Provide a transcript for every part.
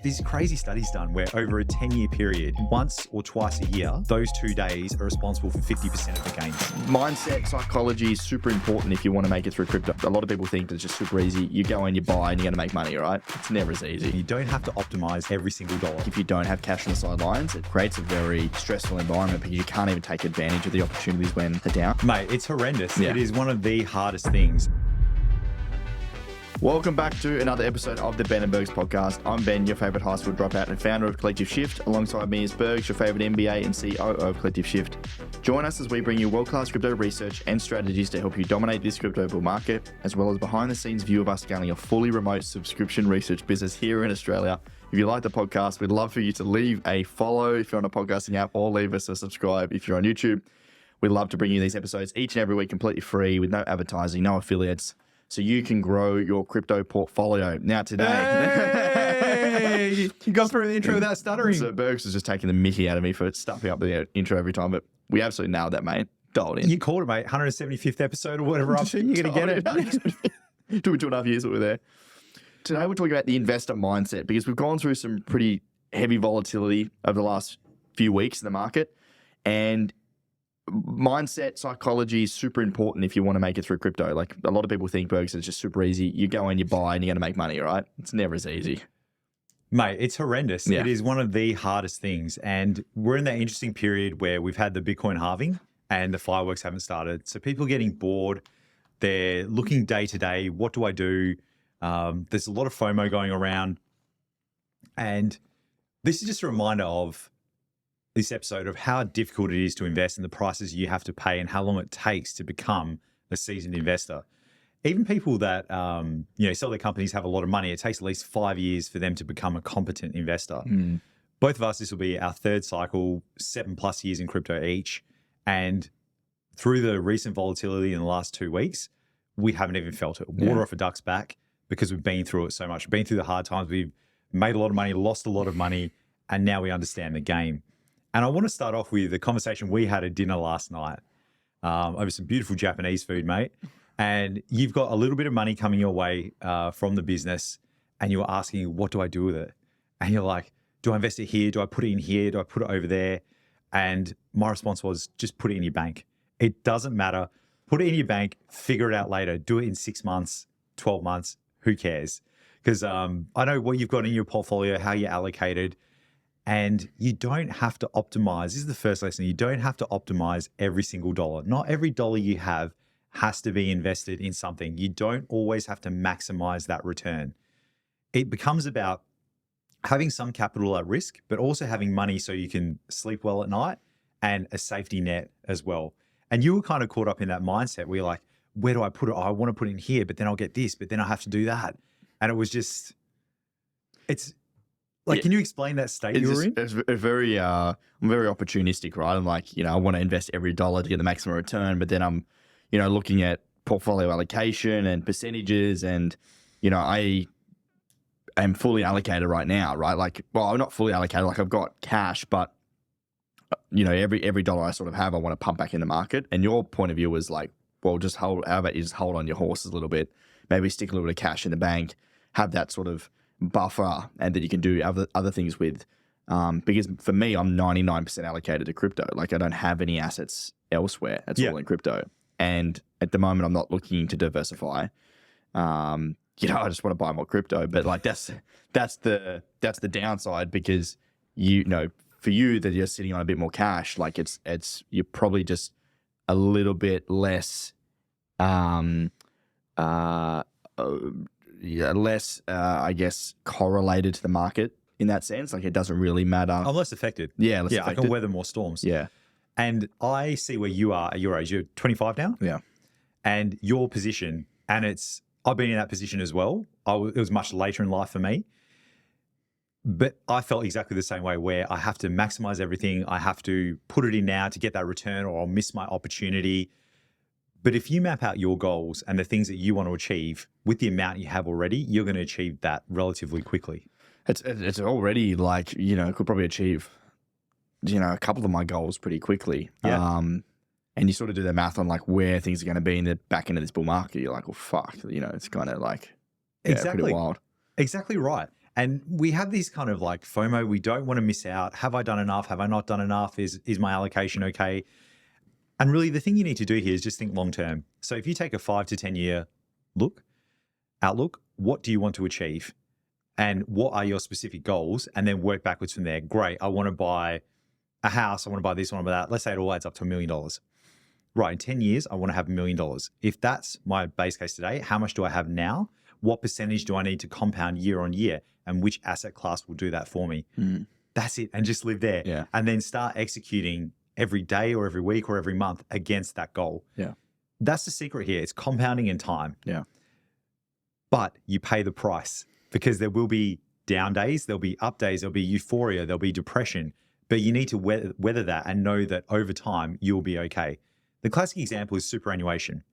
There's crazy studies done where over a 10-year period, once or twice a year, those 2 days are responsible for 50% of the gains. Mindset, psychology is super important if you want to make it through crypto. A lot of people think it's just super easy. You go in, you buy, and you're going to make money, right? It's never as easy. You don't have to optimize every single dollar. If you don't have cash on the sidelines, it creates a very stressful environment because you can't even take advantage of the opportunities when they're down. Mate, it's horrendous. Yeah. It is one of the hardest things. Welcome back to another episode of the Ben and Bergs podcast. I'm Ben, your favorite high school dropout and founder of Collective Shift. Alongside me is Bergs, your favorite MBA and CEO of Collective Shift. Join us as we bring you world-class crypto research and strategies to help you dominate this crypto bull market, as well as behind-the-scenes view of us scaling a fully remote subscription research business here in Australia. If you like the podcast, we'd love for you to leave a follow if you're on a podcasting app, or leave us a subscribe if you're on YouTube. We'd love to bring you these episodes each and every week completely free with no advertising, no affiliates, so you can grow your crypto portfolio. Now today... Hey! You got through the intro without stuttering. So Bergs was just taking the mickey out of me for stuffing up the intro every time, but we absolutely nailed that, mate. Dialed in. You called it, mate. 175th episode or whatever up to. You're going to get it. Took me 2.5 years that we're there. Today we're talking about the investor mindset because we've gone through some pretty heavy volatility over the last few weeks in the market, and mindset, psychology is super important if you want to make it through crypto. Like, a lot of people think, Bergs, it's just super easy. You go in, you buy, and you're going to make money, right? It's never as easy. Mate, it's horrendous. Yeah. It is one of the hardest things. And we're in that interesting period where we've had the Bitcoin halving and the fireworks haven't started. So people are getting bored. They're looking day to day. What do I do? There's a lot of FOMO going around. And this is just a reminder of this episode of how difficult it is to invest and the prices you have to pay and how long it takes to become a seasoned investor. Even people that sell their companies, have a lot of money, it takes at least 5 years for them to become a competent investor. Both of us, this will be our third cycle, 7+ years in crypto each. And through the recent volatility in the last 2 weeks, we haven't even felt it. Water off a duck's back because we've been through it so much. We've been through the hard times. We've made a lot of money, lost a lot of money, and now we understand the game. And I want to start off with the conversation we had at dinner last night over some beautiful Japanese food, mate. And you've got a little bit of money coming your way from the business, and you were asking, what do I do with it? And you're like, do I invest it here? Do I put it in here? Do I put it over there? And my response was, just put it in your bank. It doesn't matter. Put it in your bank, figure it out later. Do it in 6 months, 12 months, who cares? Because I know what you've got in your portfolio, how you're allocated. And you don't have to optimize. This is the first lesson. You don't have to optimize every single dollar. Not every dollar you have has to be invested in something. You don't always have to maximize that return. It becomes about having some capital at risk, but also having money so you can sleep well at night and a safety net as well. And you were kind of caught up in that mindset where you're like, where do I put it? Oh, I want to put it in here, but then I'll get this, but then I have to do that. And it was just, can you explain that state you were in? It's very, I'm very opportunistic, right? I'm like, I want to invest every dollar to get the maximum return, but then I'm, looking at portfolio allocation and percentages, and, I am fully allocated right now, right? Like, well, I'm not fully allocated, like I've got cash, but, every dollar I sort of have, I want to pump back in the market. And your point of view was like, well, just how about you just hold on your horses a little bit, maybe stick a little bit of cash in the bank, have that sort of buffer, and that you can do other things with. Because for me, I'm 99% allocated to crypto. Like, I don't have any assets elsewhere. It's all in crypto. And at the moment, I'm not looking to diversify. I just want to buy more crypto. But like, that's the downside, because for you that you're sitting on a bit more cash, like you're probably just a little bit less I guess, correlated to the market in that sense. Like, it doesn't really matter. I'm less affected. Yeah, less affected. I can weather more storms. Yeah. And I see where you are at your age. You're 25 now? Yeah. And your position, and I've been in that position as well. It was much later in life for me. But I felt exactly the same way, where I have to maximize everything. I have to put it in now to get that return, or I'll miss my opportunity. But if you map out your goals and the things that you want to achieve with the amount you have already, you're going to achieve that relatively quickly. It's already like, could probably achieve, a couple of my goals pretty quickly. Yeah. And you sort of do the math on like where things are going to be in the back end of this bull market. You're like, well, fuck, it's kind of like, exactly pretty wild. Exactly right. And we have these kind of like FOMO. We don't want to miss out. Have I done enough? Have I not done enough? Is my allocation okay? And really the thing you need to do here is just think long term. So if you take a 5 to 10 year outlook, what do you want to achieve? And what are your specific goals? And then work backwards from there. Great. I want to buy a house. I want to buy this, I want to buy that. Let's say it all adds up to $1 million. Right. In 10 years, I want to have $1 million. If that's my base case today, how much do I have now? What percentage do I need to compound year on year? And which asset class will do that for me? That's it. And just live there. Yeah. And then start executing every day or every week or every month against that goal. Yeah. That's the secret here. It's compounding in time. Yeah. But you pay the price because there will be down days, there'll be up days, there'll be euphoria, there'll be depression. But you need to weather that and know that over time you'll be okay. The classic example is superannuation.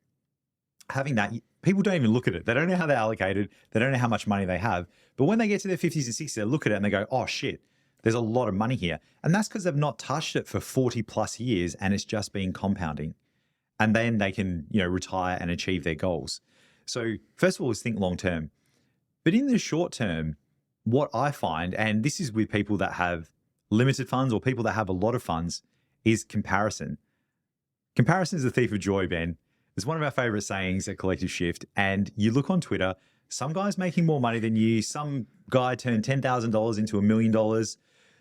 Having that, people don't even look at it. They don't know how they're allocated. They don't know how much money they have. But when they get to their 50s and 60s, they look at it and they go, oh shit, there's a lot of money here. And that's because they've not touched it for 40 plus years and it's just been compounding. And then they can, retire and achieve their goals. So first of all, is think long term. But in the short term, what I find, and this is with people that have limited funds or people that have a lot of funds, is comparison. Comparison is the thief of joy, Ben. It's one of our favorite sayings at Collective Shift. And you look on Twitter, some guy's making more money than you. Some guy turned $10,000 into $1 million.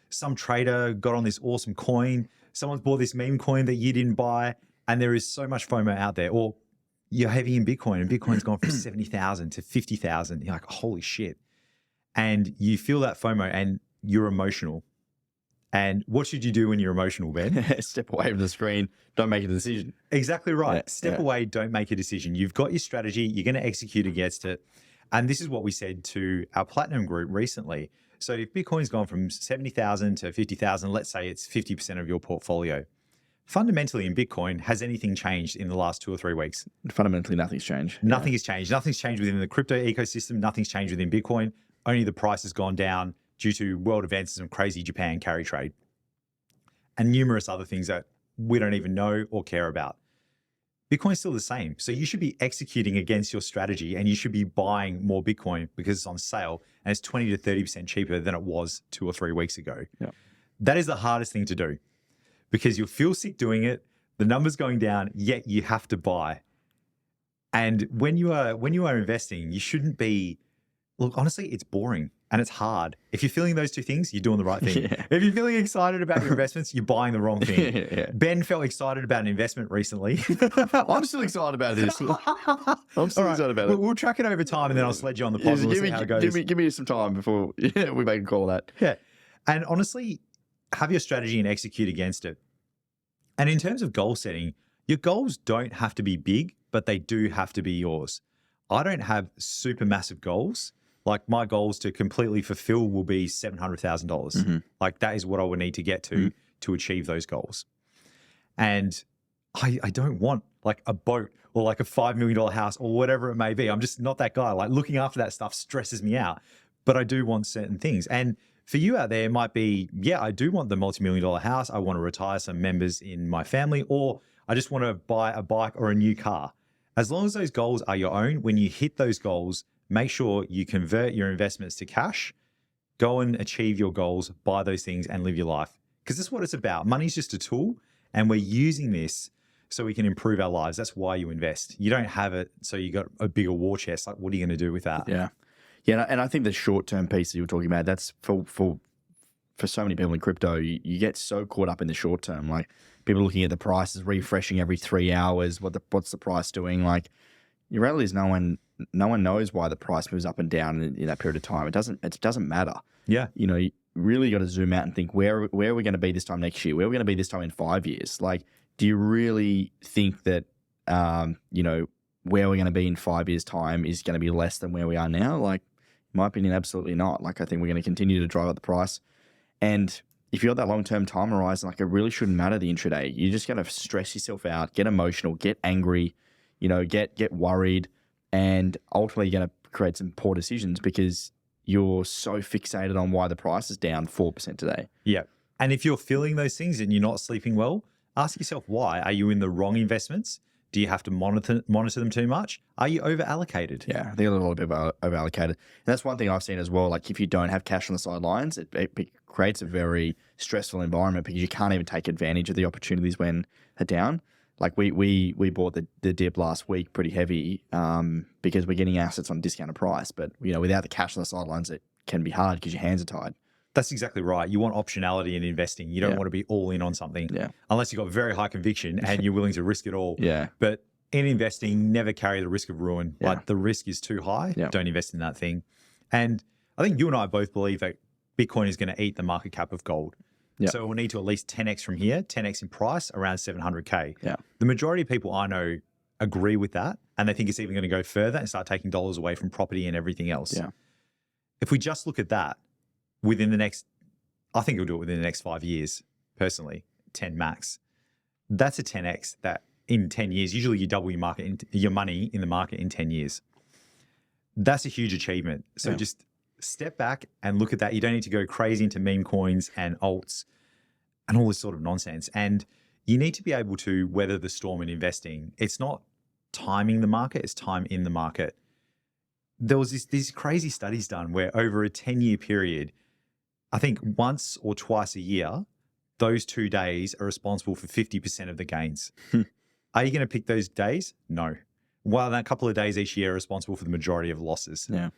Some trader got on this awesome coin. Someone's bought this meme coin that you didn't buy. And there is so much FOMO out there. Or you're heavy in Bitcoin and Bitcoin's gone from 70,000 to 50,000. You're like, holy shit. And you feel that FOMO and you're emotional. And what should you do when you're emotional, Ben? Step away from the screen. Don't make a decision. Exactly right. Yeah, Step away. Don't make a decision. You've got your strategy. You're going to execute against it. And this is what we said to our Platinum group recently. So if Bitcoin's gone from 70,000 to 50,000, let's say it's 50% of your portfolio. Fundamentally in Bitcoin, has anything changed in the last 2 or 3 weeks? Fundamentally, nothing's changed. Nothing has changed. Nothing's changed within the crypto ecosystem. Nothing's changed within Bitcoin. Only the price has gone down due to world events and some crazy Japan carry trade and numerous other things that we don't even know or care about. Bitcoin's still the same. So you should be executing against your strategy and you should be buying more Bitcoin because it's on sale and it's 20 to 30% cheaper than it was 2 or 3 weeks ago. Yeah. That is the hardest thing to do because you'll feel sick doing it. The number's going down, yet you have to buy. And when you are investing, you shouldn't be, look, honestly, it's boring and it's hard. If you're feeling those two things, you're doing the right thing. Yeah. If you're feeling excited about your investments, you're buying the wrong thing. Yeah. Ben felt excited about an investment recently. I'm still excited about this. I'm still excited about it. We'll track it over time and then I'll sledge you on the pod and we'll see how it goes. Give me some time before we make a call that. Yeah. And honestly, have your strategy and execute against it. And in terms of goal setting, your goals don't have to be big, but they do have to be yours. I don't have super massive goals. Like my goals to completely fulfill will be $700,000. Mm-hmm. Like that is what I would need to get to achieve those goals. And I don't want like a boat or like a $5 million house or whatever it may be. I'm just not that guy. Like looking after that stuff stresses me out, but I do want certain things. And for you out there, it might be, yeah, I do want the multi-million-dollar house. I want to retire some members in my family, or I just want to buy a bike or a new car. As long as those goals are your own, when you hit those goals, make sure you convert your investments to cash, go and achieve your goals, buy those things and live your life. Because that's what it's about. Money's just a tool and we're using this so we can improve our lives. That's why you invest. You don't have it so you got a bigger war chest. Like, what are you going to do with that? Yeah. Yeah, and I think the short-term piece that you were talking about, that's for so many people in crypto, you get so caught up in the short term. Like people looking at the prices, refreshing every 3 hours, what's the price doing? Like your reality is no one knows why the price moves up and down in that period of time. It doesn't matter. Yeah. You really got to zoom out and think where are we going to be this time next year? Where are we going to be this time in 5 years? Like, do you really think that where we're going to be in 5 years' time is going to be less than where we are now? Like, in my opinion, absolutely not. Like, I think we're going to continue to drive up the price. And if you're got that long-term time horizon, like it really shouldn't matter the intraday. You just got to stress yourself out, get emotional, get angry, get worried, and ultimately you're going to create some poor decisions because you're so fixated on why the price is down 4% today. Yeah. And if you're feeling those things and you're not sleeping well, ask yourself why. Are you in the wrong investments? Do you have to monitor them too much? Are you over allocated? Yeah, I think a little bit over allocated. And that's one thing I've seen as well. Like if you don't have cash on the sidelines, it creates a very stressful environment because you can't even take advantage of the opportunities when they're down. Like we bought the dip last week pretty heavy because we're getting assets on a discounted price. But without the cash on the sidelines, it can be hard because your hands are tied. That's exactly right. You want optionality in investing. You don't want to be all in on something unless you've got very high conviction and you're willing to risk it all. Yeah. But in investing, never carry the risk of ruin. Yeah. Like the risk is too high. Yeah. Don't invest in that thing. And I think you and I both believe that Bitcoin is going to eat the market cap of gold. Yeah. So we'll need to at least 10x from here, 10x in price, around 700K. Yeah. The majority of people I know agree with that. And they think it's even going to go further and start taking dollars away from property and everything else. Yeah. If we just look at that I think it'll do it within the next 5 years, personally, 10 max. That's a 10x that in 10 years, usually you double your money in the market in 10 years. That's a huge achievement. So just step back and look at that. You don't need to go crazy into meme coins and alts and all this sort of nonsense. And you need to be able to weather the storm in investing. It's not timing the market, it's time in the market. There was these crazy studies done where over a 10-year period, I think once or twice a year, those 2 days are responsible for 50% of the gains. Are you going to pick those days? No. While that couple of days each year are responsible for the majority of losses. Yeah.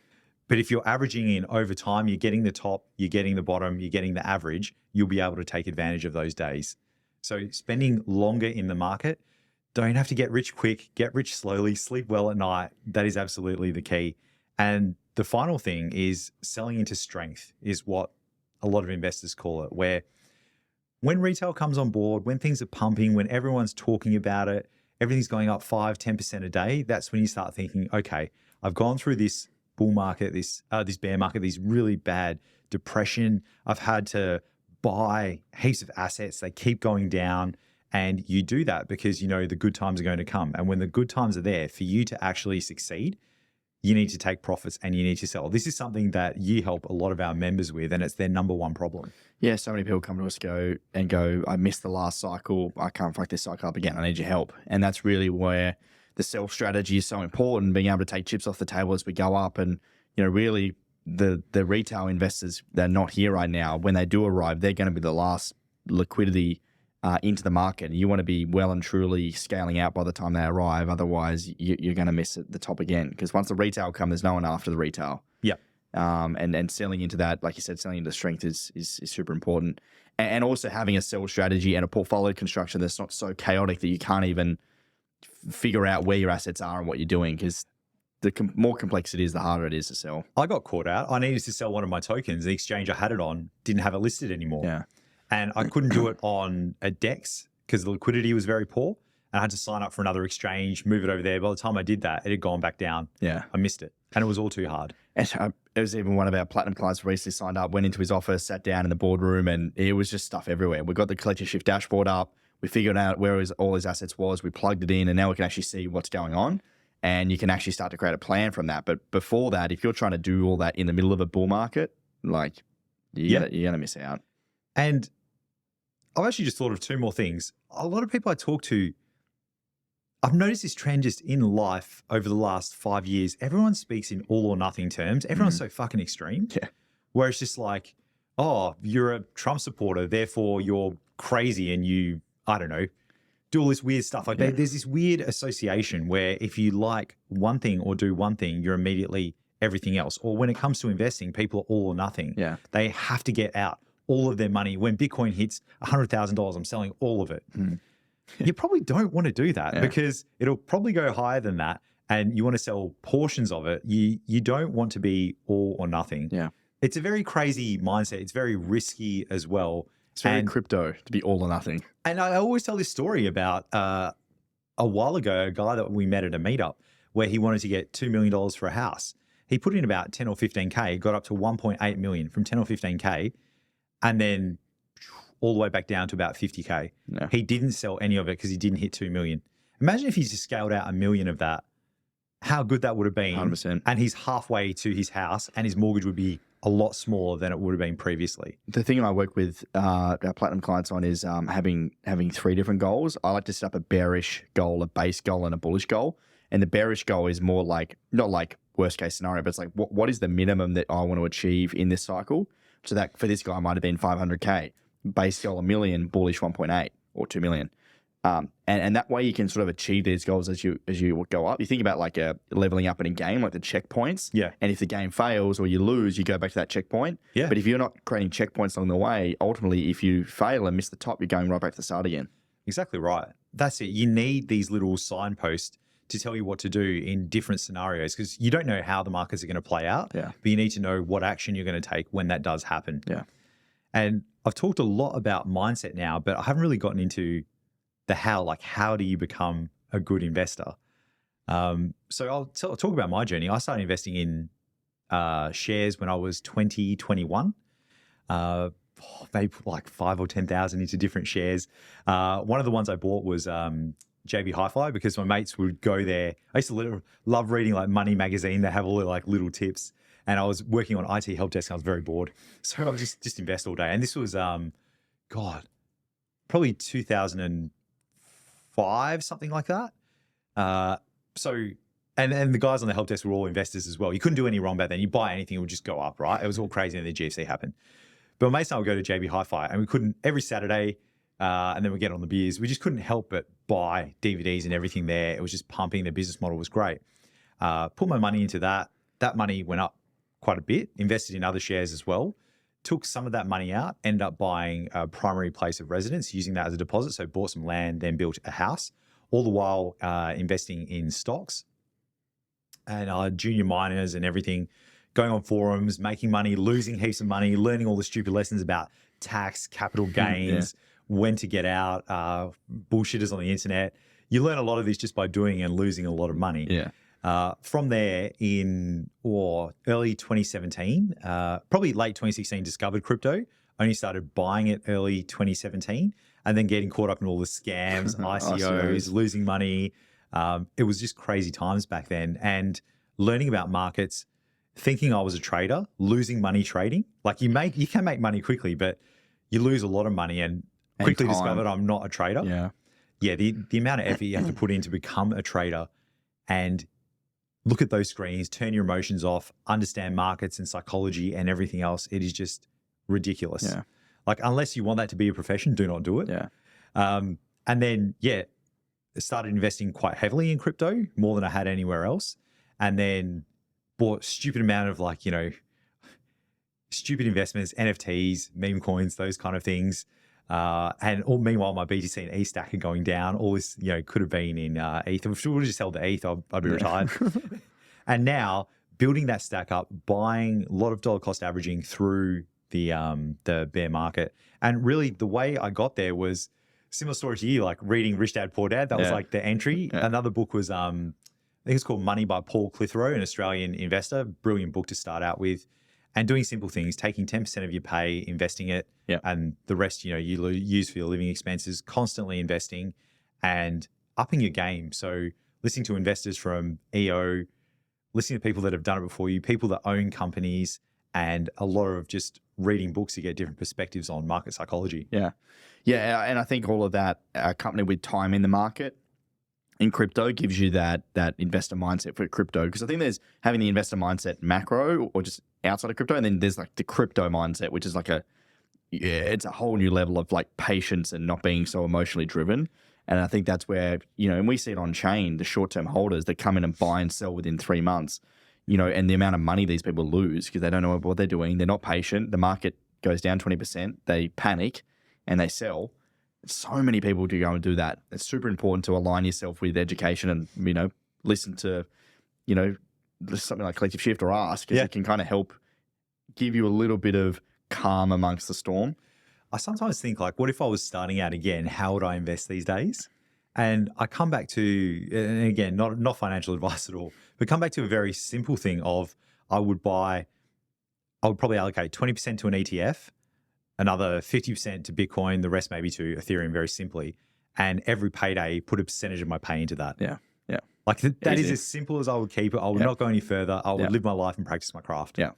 But if you're averaging in over time, you're getting the top, you're getting the bottom, you're getting the average, you'll be able to take advantage of those days. So spending longer in the market, don't have to get rich quick, get rich slowly, sleep well at night. That is absolutely the key. And the final thing is selling into strength is what a lot of investors call it, where when retail comes on board, when things are pumping, when everyone's talking about it, everything's going up 5-10% a day, that's when you start thinking, okay, I've gone through this bull market, this bear market, these really bad depression. I've had to buy heaps of assets. They keep going down. And you do that because you know the good times are going to come. And when the good times are there, for you to actually succeed, you need to take profits and you need to sell. This is something that you help a lot of our members with, and it's their number one problem. Yeah, so many people come to us go, I missed the last cycle. I can't fuck this cycle up again. I need your help. And that's really where the sell strategy is so important, being able to take chips off the table as we go up. And, really the retail investors that are not here right now, when they do arrive, they're going to be the last liquidity into the market. You want to be well and truly scaling out by the time they arrive. Otherwise, you're going to miss at the top again. Because once the retail come, there's no one after the retail. Yeah. And selling into that, like you said, selling into strength is super important. And also having a sell strategy and a portfolio construction that's not so chaotic that you can't even figure out where your assets are and what you're doing. Because the more complex it is, the harder it is to sell. I got caught out. I needed to sell one of my tokens. The exchange I had it on didn't have it listed anymore. Yeah. And I couldn't do it on a DEX because the liquidity was very poor. And I had to sign up for another exchange, move it over there. By the time I did that, it had gone back down. Yeah. I missed it. And it was all too hard. And it was even one of our platinum clients recently signed up, went into his office, sat down in the boardroom, and it was just stuff everywhere. We got the collective shift dashboard up. We figured out where all his assets was. We plugged it in, and now we can actually see what's going on. And you can actually start to create a plan from that. But before that, if you're trying to do all that in the middle of a bull market, like you're going to miss out. And I've actually just thought of two more things. A lot of people I talk to, I've noticed this trend just in life over the last 5 years. Everyone speaks in all or nothing terms. Everyone's so fucking extreme. Yeah. Where it's just like, oh, you're a Trump supporter, therefore you're crazy and you, I don't know, do all this weird stuff. Like there's this weird association where if you like one thing or do one thing, you're immediately everything else. Or when it comes to investing, people are all or nothing. Yeah. They have to get out all of their money. When Bitcoin hits $100,000, I'm selling all of it. You probably don't want to do that because it'll probably go higher than that. And you want to sell portions of it. You don't want to be all or nothing. Yeah. It's a very crazy mindset. It's very risky as well. It's very crypto to be all or nothing. And I always tell this story about a while ago, a guy that we met at a meetup where he wanted to get $2 million for a house. He put in about 10 or 15K, got up to 1.8 million from 10 or 15K, and then all the way back down to about 50K. Yeah. He didn't sell any of it because he didn't hit 2 million. Imagine if he just scaled out 1 million of that, how good that would have been. 100%. And he's halfway to his house and his mortgage would be a lot smaller than it would have been previously. The thing I work with our platinum clients on is having 3 different goals. I like to set up a bearish goal, a base goal, and a bullish goal. And the bearish goal is more like, not like worst case scenario, but it's like, what is the minimum that I want to achieve in this cycle? So that for this guy might have been 500K, base goal 1 million, bullish 1.8 or 2 million. And that way you can sort of achieve these goals as you go up. You think about like a leveling up in a game, like the checkpoints. Yeah. And if the game fails or you lose, you go back to that checkpoint. Yeah. But if you're not creating checkpoints along the way, ultimately, if you fail and miss the top, you're going right back to the start again. Exactly right. That's it. You need these little signposts to tell you what to do in different scenarios, because you don't know how the markets are going to play out, Yeah. but you need to know what action you're going to take when that does happen. Yeah. And I've talked a lot about mindset now, but I haven't really gotten into the how, like how do you become a good investor? So I'll talk about my journey. I started investing in shares when I was 20, 21. Maybe put like 5 or 10,000 into different shares. One of the ones I bought was JB Hi-Fi, because my mates would go there. I used to love reading like Money magazine. They have all the like little tips, and I was working on IT help desk and I was very bored. So I would just invest all day. And this was, probably 2005, something like that. And the guys on the help desk were all investors as well. You couldn't do any wrong back then. You buy anything, it would just go up, right? It was all crazy, and the GFC happened. But my mates and I would go to JB Hi-Fi, and we couldn't, every Saturday, and then we get on the beers. We just couldn't help but buy DVDs and everything there. It was just pumping. The business model was great. Put my money into that. That money went up quite a bit. Invested in other shares as well. Took some of that money out. Ended up buying a primary place of residence, using that as a deposit. So bought some land, then built a house. All the while investing in stocks and junior miners and everything. Going on forums, making money, losing heaps of money, learning all the stupid lessons about tax, capital gains, when to get out, bullshitters on the internet. You learn a lot of this just by doing and losing a lot of money. Yeah. From there, in early 2017, probably late 2016, discovered crypto. Only started buying it early 2017, and then getting caught up in all the scams, ICOs, losing money. It was just crazy times back then. And learning about markets, thinking I was a trader, losing money trading. Like you can make money quickly, but you lose a lot of money, and quickly discovered I'm not a trader. Yeah. Yeah. The amount of effort you have to put in to become a trader, and look at those screens, turn your emotions off, understand markets and psychology and everything else. It is just ridiculous. Yeah. Like, unless you want that to be a profession, do not do it. Yeah. And then, started investing quite heavily in crypto, more than I had anywhere else. And then bought stupid amount of stupid investments, NFTs, meme coins, those kind of things. Meanwhile, my BTC and ETH stack are going down. All this, could have been in ETH. If we would have just held the ETH, I'd be retired. And now building that stack up, buying a lot of dollar cost averaging through the bear market. And really the way I got there was similar story to you, like reading Rich Dad Poor Dad. That was like the entry. Yeah. Another book was, I think it's called Money by Paul Clitheroe, an Australian investor. Brilliant book to start out with. And doing simple things, taking 10% of your pay, investing it, and the rest, you use for your living expenses, constantly investing and upping your game. So listening to investors from EO, listening to people that have done it before you, people that own companies, and a lot of just reading books to get different perspectives on market psychology. Yeah. Yeah. And I think all of that accompanied with time in the market in crypto gives you that investor mindset for crypto. Because I think there's having the investor mindset macro or just outside of crypto. And then there's like the crypto mindset, which is like it's a whole new level of like patience and not being so emotionally driven. And I think that's where, and we see it on chain, the short-term holders that come in and buy and sell within 3 months, and the amount of money these people lose because they don't know what they're doing. They're not patient. The market goes down 20%. They panic and they sell. So many people do go and do that. It's super important to align yourself with education and, listen to, something like Collective Shift or Ask, because it can kind of help give you a little bit of calm amongst the storm. I sometimes think, like, what if I was starting out again? How would I invest these days? And I come back to, and again, not financial advice at all, but come back to a very simple thing of I would probably allocate 20% to an ETF, another 50% to Bitcoin, the rest maybe to Ethereum, very simply. And every payday, put a percentage of my pay into that. Yeah. Yeah. Like that is as simple as I would keep it. I would not go any further. I would live my life and practice my craft. Yeah.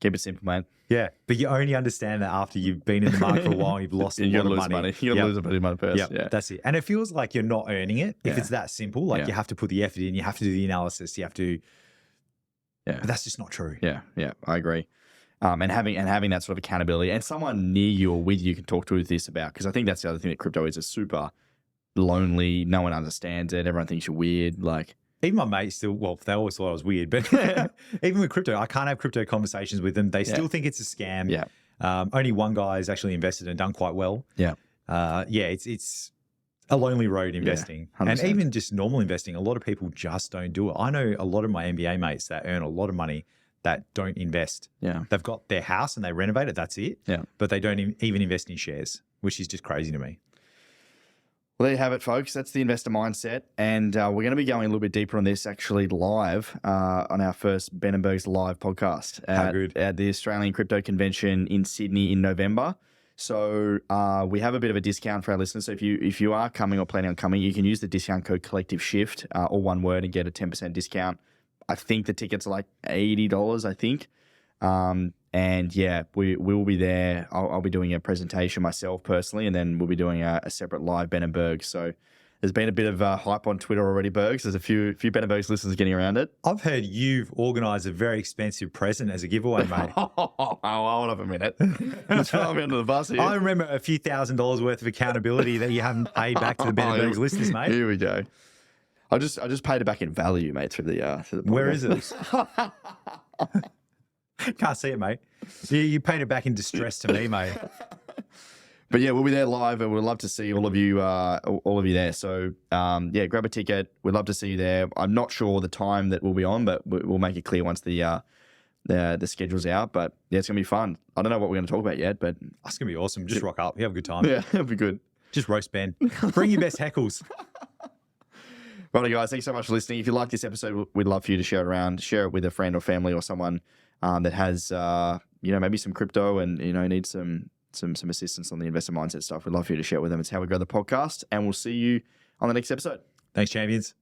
Keep it simple, man. Yeah, but you only understand that after you've been in the market for a while and you've lost a You're lot gonna of lose money. You're gonna lose a bit of money first. Yep, Yeah. that's it. And it feels like you're not earning it if Yeah. it's that simple. Like Yeah. you have to put the effort in, you have to do the analysis, you have to. Yeah. But that's just not true. Yeah, I agree. And having that sort of accountability and someone near you or with you can talk to this about, because I think that's the other thing that crypto is super lonely. No one understands it. Everyone thinks you're weird. Like, Even my mates still, well, they always thought I was weird, but even with crypto, I can't have crypto conversations with them. They still think it's a scam. Yeah. Only one guy has actually invested and done quite well. Yeah. It's a lonely road investing. 100%. And even just normal investing, a lot of people just don't do it. I know a lot of my MBA mates that earn a lot of money that don't invest. Yeah. They've got their house and they renovate it, that's it. Yeah. But they don't even invest in shares, which is just crazy to me. Well, there you have it, folks. That's the investor mindset. And we're going to be going a little bit deeper on this actually live on our first Ben and Bergs live podcast at the Australian Crypto Convention in Sydney in November. So we have a bit of a discount for our listeners. So if you are coming or planning on coming, you can use the discount code Collective Shift, all one word, and get a 10% discount. I think the tickets are like $80, I think. And yeah, we will be there. I'll be doing a presentation myself personally, and then we'll be doing a separate live Ben and Bergs. So there's been a bit of hype on Twitter already, Bergs. There's a few Ben and Bergs listeners getting around it. I've heard you've organised a very expensive present as a giveaway, mate. Hold on a minute. Let's throw me under the bus here. I remember a few $1,000s worth of accountability that you haven't paid back to the Ben and Bergs listeners, mate. Here we go. I just paid it back in value, mate, through the podcast. Where is it? Can't see it, mate. You paid it back in distress to me, mate. But yeah, we'll be there live, and we'd love to see all of you there. So yeah, grab a ticket. We'd love to see you there. I'm not sure the time that we'll be on, but we'll make it clear once the schedule's out. But yeah, it's gonna be fun. I don't know what we're gonna talk about yet, but That's going to be awesome. Just rock up. You have a good time. yeah, it'll be good. Just roast Ben. Bring your best heckles. Righto, guys, thanks so much for listening. If you like this episode, we'd love for you to share it around. Share it with a friend or family or someone that has, maybe some crypto and, needs some assistance on the investor mindset stuff. We'd love for you to share it with them. It's how we grow the podcast, and we'll see you on the next episode. Thanks, champions.